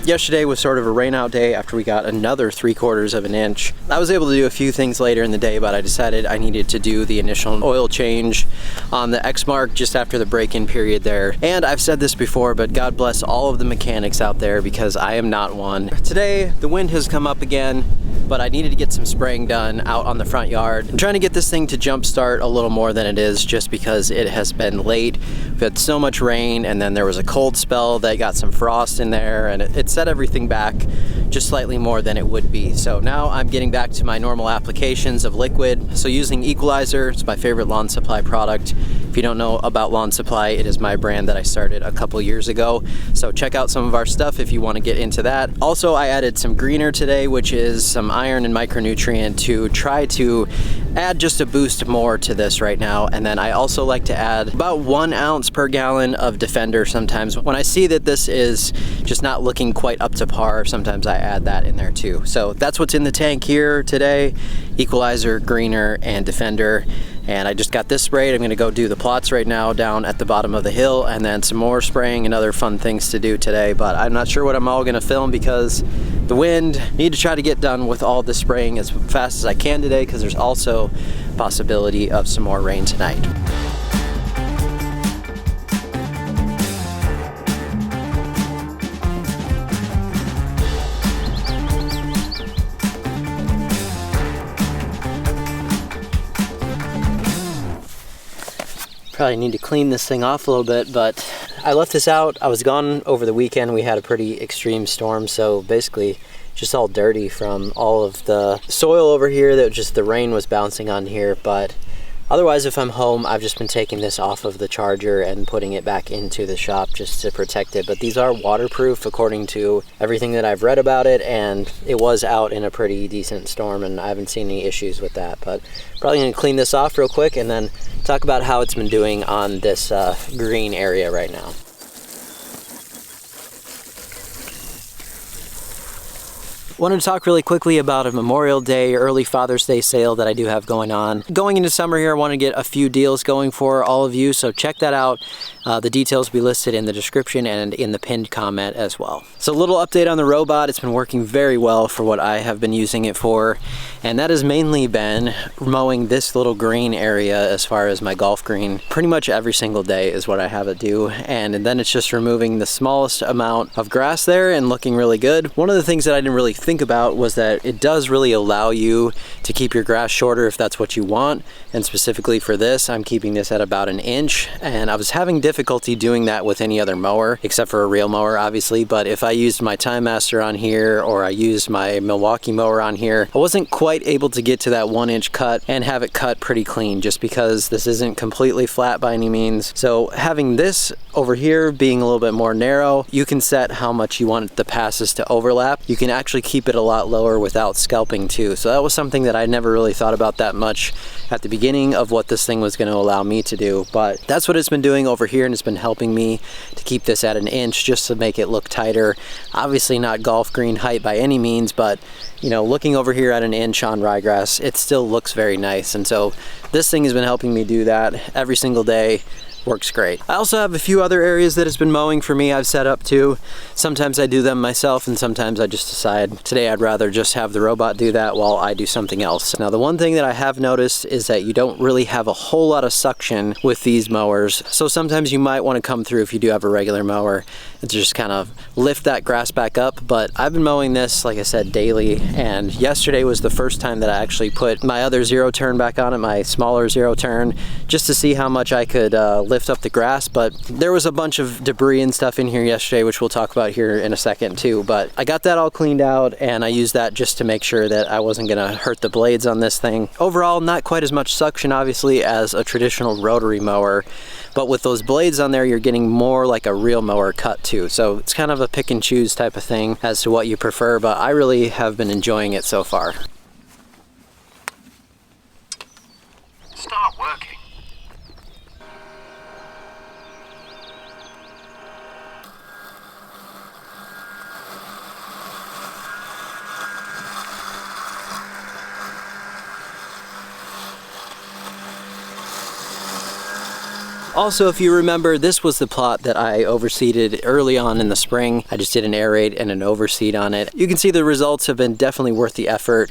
Yesterday was sort of a rain out day after we got another 3/4 of an inch. I was able to do a few things later in the day, but I decided I needed to do the initial oil change on the X-Mark just after the break-in period there. And I've said this before, but God bless all of the mechanics out there because I am not one. Today, the wind has come up again, but I needed to get some spraying done out on the front yard. I'm trying to get this thing to jump start a little more than it is just because it has been late. We've had so much rain, and then there was a cold spell that got some frost in there, and it set everything back just slightly more than it would be. So now I'm getting back to my normal applications of liquid. So using Equalizer, it's my favorite lawn supply product. If you don't know about Lawn Supply, it is my brand that I started a couple years ago. So check out some of our stuff if you want to get into that. Also, I added some greener today, which is some iron and micronutrient to try to add just a boost more to this right now. And then I also like to add about 1 ounce per gallon of Defender sometimes. When I see that this is just not looking quite up to par, sometimes I add that in there too. So that's what's in the tank here today: Equalizer, greener, and Defender. And I just got this sprayed. I'm gonna go do the plots right now down at the bottom of the hill, and then some more spraying and other fun things to do today. But I'm not sure what I'm all gonna film because the wind. Need to try to get done with all the spraying as fast as I can today because there's also possibility of some more rain tonight. Probably need to clean this thing off a little bit, but I left this out. I was gone over the weekend. We had a pretty extreme storm, so basically just all dirty from all of the soil over here that just the rain was bouncing on here. But otherwise, if I'm home, I've just been taking this off of the charger and putting it back into the shop just to protect it. But these are waterproof according to everything that I've read about it, and it was out in a pretty decent storm and I haven't seen any issues with that. But probably gonna clean this off real quick and then talk about how it's been doing on this green area right now. Wanted to talk really quickly about a Memorial Day, early Father's Day sale that I do have going on. Going into summer here, I want to get a few deals going for all of you, so check that out. The details will be listed in the description and in the pinned comment as well. So a little update on the robot. It's been working very well for what I have been using it for, and that has mainly been mowing this little green area as far as my golf green. Pretty much every single day is what I have it do, and then it's just removing the smallest amount of grass there and looking really good. One of the things that I didn't really think about was that it does really allow you to keep your grass shorter if that's what you want, and specifically for this, I'm keeping this at about 1 inch, and I was having difficulty doing that with any other mower, except for a reel mower obviously. But if I used my Time Master on here or I used my Milwaukee mower on here, I wasn't quite able to get to that 1 inch cut and have it cut pretty clean just because this isn't completely flat by any means. So having this over here being a little bit more narrow, you can set how much you want the passes to overlap. You can actually keep it a lot lower without scalping too. So that was something that I never really thought about that much at the beginning of what this thing was going to allow me to do. But that's what it's been doing over here, and it's been helping me to keep this at 1 inch just to make it look tighter. Obviously not golf green height by any means, but you know, looking over here at 1 inch on ryegrass, it still looks very nice. And so this thing has been helping me do that every single day. Works great. I also have a few other areas that it's been mowing for me I've set up too. Sometimes I do them myself, and sometimes I just decide today I'd rather just have the robot do that while I do something else. Now the one thing that I have noticed is that you don't really have a whole lot of suction with these mowers. So sometimes you might want to come through if you do have a regular mower and just kind of lift that grass back up. But I've been mowing this, like I said, daily, and yesterday was the first time that I actually put my other zero turn back on it, my smaller zero turn, just to see how much I could lift up the grass. But there was a bunch of debris and stuff in here yesterday, which we'll talk about here in a second too. But I got that all cleaned out, and I used that just to make sure that I wasn't gonna hurt the blades on this thing. Overall, not quite as much suction obviously as a traditional rotary mower, but with those blades on there, you're getting more like a real mower cut too. So it's kind of a pick and choose type of thing as to what you prefer, but I really have been enjoying it so far. Start working. Also, if you remember, this was the plot that I overseeded early on in the spring. I just did an aerate and an overseed on it. You can see the results have been definitely worth the effort,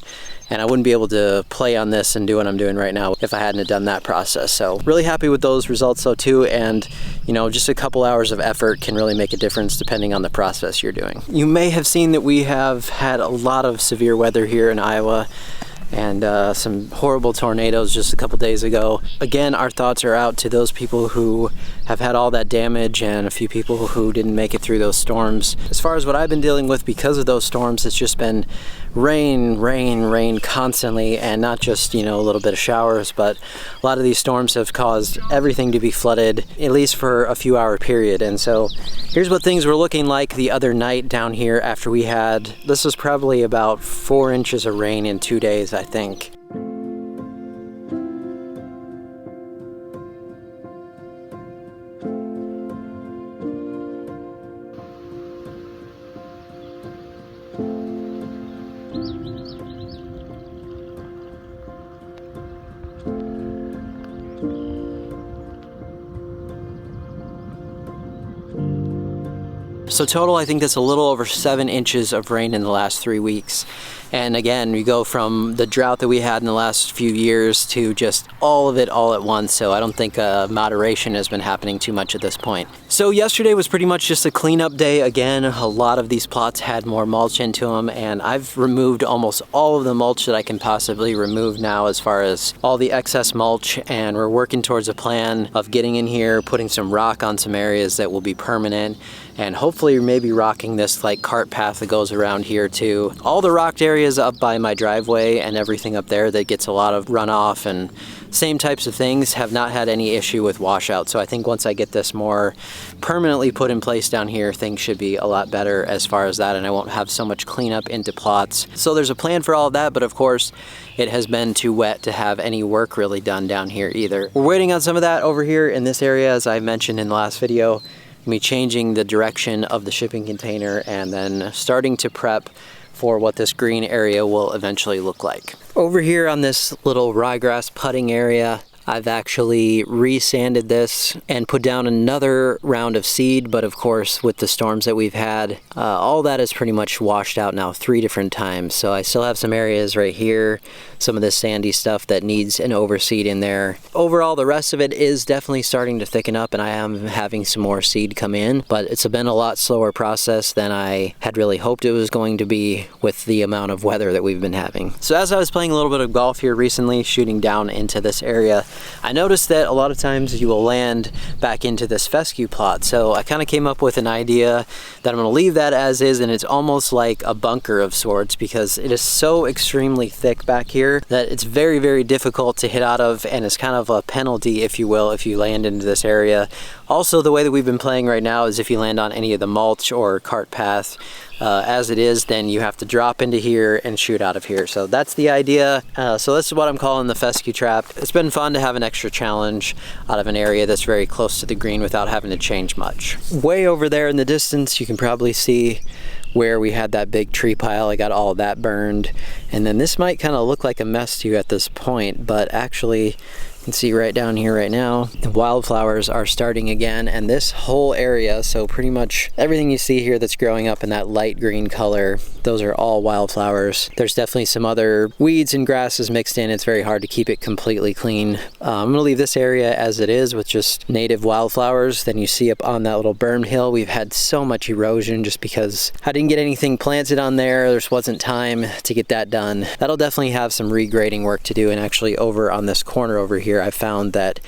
and I wouldn't be able to play on this and do what I'm doing right now if I hadn't have done that process. So really happy with those results though too, and you know, just a couple hours of effort can really make a difference depending on the process you're doing. You may have seen that we have had a lot of severe weather here in Iowa, and some horrible tornadoes just a couple days ago. Again, our thoughts are out to those people who have had all that damage and a few people who didn't make it through those storms. As far as what I've been dealing with because of those storms, it's just been rain, rain, rain constantly, and not just, you know, a little bit of showers, but a lot of these storms have caused everything to be flooded, at least for a few hour period. And so here's what things were looking like the other night down here after we had, this was probably about 4 inches of rain in 2 days, I think. So total, I think that's a little over 7 inches of rain in the last 3 weeks. And again, we go from the drought that we had in the last few years to just all of it all at once. So I don't think moderation has been happening too much at this point. So yesterday was pretty much just a cleanup day. Again, a lot of these plots had more mulch into them, and I've removed almost all of the mulch that I can possibly remove now as far as all the excess mulch, and we're working towards a plan of getting in here, putting some rock on some areas that will be permanent, and hopefully maybe rocking this like cart path that goes around here too. All the rocked areas up by my driveway and everything up there that gets a lot of runoff and same types of things have not had any issue with washout. So I think once I get this more permanently put in place down here, things should be a lot better as far as that, and I won't have so much cleanup into plots. So there's a plan for all of that, but of course it has been too wet to have any work really done down here either. We're waiting on some of that over here in this area, as I mentioned in the last video. Me changing the direction of the shipping container and then starting to prep for what this green area will eventually look like. Over here on this little ryegrass putting area, I've actually re-sanded this and put down another round of seed, but of course with the storms that we've had, all that is pretty much washed out now 3 different times. So I still have some areas right here, some of this sandy stuff that needs an overseed in there. Overall, the rest of it is definitely starting to thicken up, and I am having some more seed come in, but it's been a lot slower process than I had really hoped it was going to be with the amount of weather that we've been having. So as I was playing a little bit of golf here recently, shooting down into this area, I noticed that a lot of times you will land back into this fescue plot. So I kind of came up with an idea that I'm going to leave that as is, and it's almost like a bunker of sorts because it is so extremely thick back here that it's very, very difficult to hit out of, and it's kind of a penalty, if you will, if you land into this area. Also, the way that we've been playing right now is if you land on any of the mulch or cart path, as it is, then you have to drop into here and shoot out of here. So that's the idea. So this is what I'm calling the fescue trap. It's been fun to have an extra challenge out of an area that's very close to the green without having to change much. Way over there in the distance, you can probably see where we had that big tree pile. I got all of that burned. And then this might kind of look like a mess to you at this point, but actually, you can see right down here right now, the wildflowers are starting again, and this whole area, so pretty much everything you see here that's growing up in that light green color, those are all wildflowers. There's definitely some other weeds and grasses mixed in. It's very hard to keep it completely clean. I'm gonna leave this area as it is with just native wildflowers. Then you see up on that little berm hill, we've had so much erosion just because I didn't get anything planted on there. There just wasn't time to get that done. That'll definitely have some regrading work to do, and actually over on this corner over here, I found that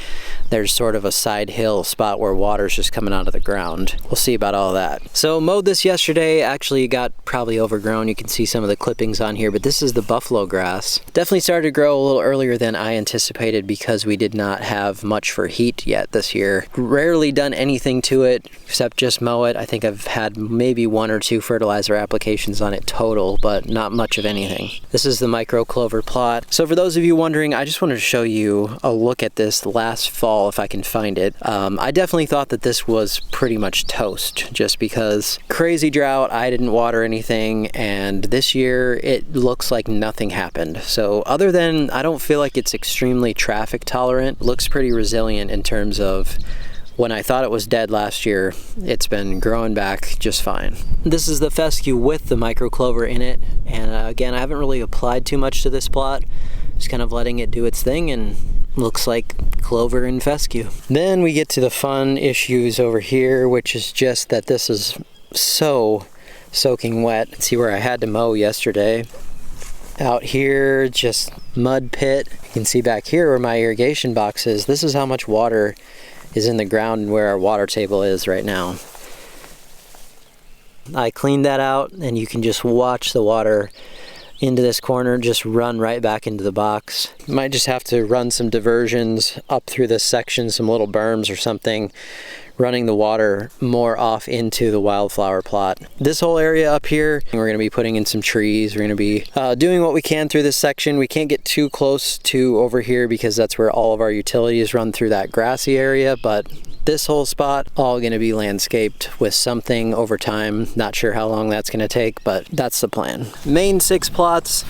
there's sort of a side hill spot where water's just coming out of the ground. We'll see about all that. So mowed this yesterday, actually got probably overgrown. You can see some of the clippings on here, but this is the buffalo grass. Definitely started to grow a little earlier than I anticipated because we did not have much for heat yet this year. Rarely done anything to it except just mow it. I think I've had maybe 1 or 2 fertilizer applications on it total, but not much of anything. This is the micro clover plot. So for those of you wondering, I just wanted to show you a look at this last fall if I can find it. I definitely thought that this was pretty much toast just because crazy drought, I didn't water anything, and this year it looks like nothing happened. So other than, I don't feel like it's extremely traffic tolerant, it looks pretty resilient in terms of when I thought it was dead last year, it's been growing back just fine. This is the fescue with the micro clover in it, and again, I haven't really applied too much to this plot, just kind of letting it do its thing, and looks like clover and fescue. Then we get to the fun issues over here, which is just that this is so soaking wet. See where I had to mow yesterday. Out here, just mud pit. You can see back here where my irrigation box is. This is how much water is in the ground and where our water table is right now. I cleaned that out, and you can just watch the water into this corner just run right back into the box. Might just have to run some diversions up through this section, some little berms or something, running the water more off into the wildflower plot. This whole area up here, we're going to be putting in some trees. We're going to be doing what we can through this section. We can't get too close to over here because that's where all of our utilities run through that grassy area, but this whole spot all going to be landscaped with something over time. Not sure how long that's going to take, but that's the plan. Main 6 plots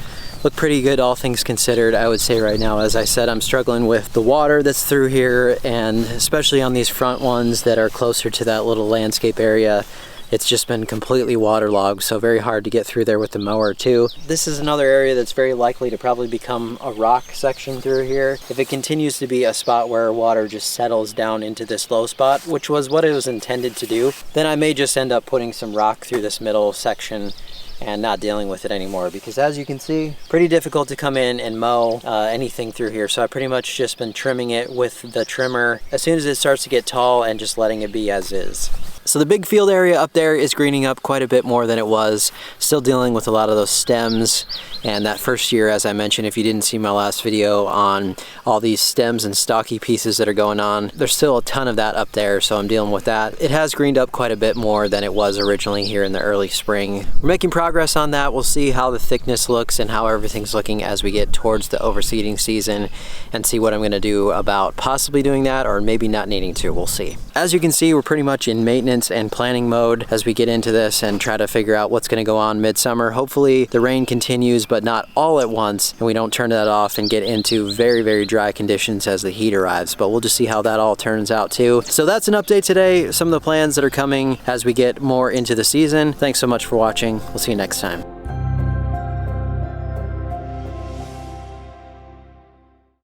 look pretty good, all things considered. I would say right now, as I said, I'm struggling with the water that's through here, and especially on these front ones that are closer to that little landscape area, it's just been completely waterlogged, so very hard to get through there with the mower too. This is another area that's very likely to probably become a rock section through here. If it continues to be a spot where water just settles down into this low spot, which was what it was intended to do, then I may just end up putting some rock through this middle section and not dealing with it anymore, because as you can see, pretty difficult to come in and mow anything through here. So I pretty much just been trimming it with the trimmer as soon as it starts to get tall and just letting it be as is. So the big field area up there is greening up quite a bit more than it was. Still dealing with a lot of those stems, and that first year, as I mentioned, if you didn't see my last video on all these stems and stocky pieces that are going on, there's still a ton of that up there, so I'm dealing with that. It has greened up quite a bit more than it was originally here in the early spring. We're making progress on that. We'll see how the thickness looks and how everything's looking as we get towards the overseeding season, and see what I'm going to do about possibly doing that or maybe not needing to. We'll see. As you can see, we're pretty much in maintenance and planning mode as we get into this and try to figure out what's going to go on midsummer. Hopefully the rain continues, but not all at once, and we don't turn that off and get into very, very dry conditions as the heat arrives. But we'll just see how that all turns out too. So that's an update today, some of the plans that are coming as we get more into the season. Thanks so much for watching. We'll see you next time.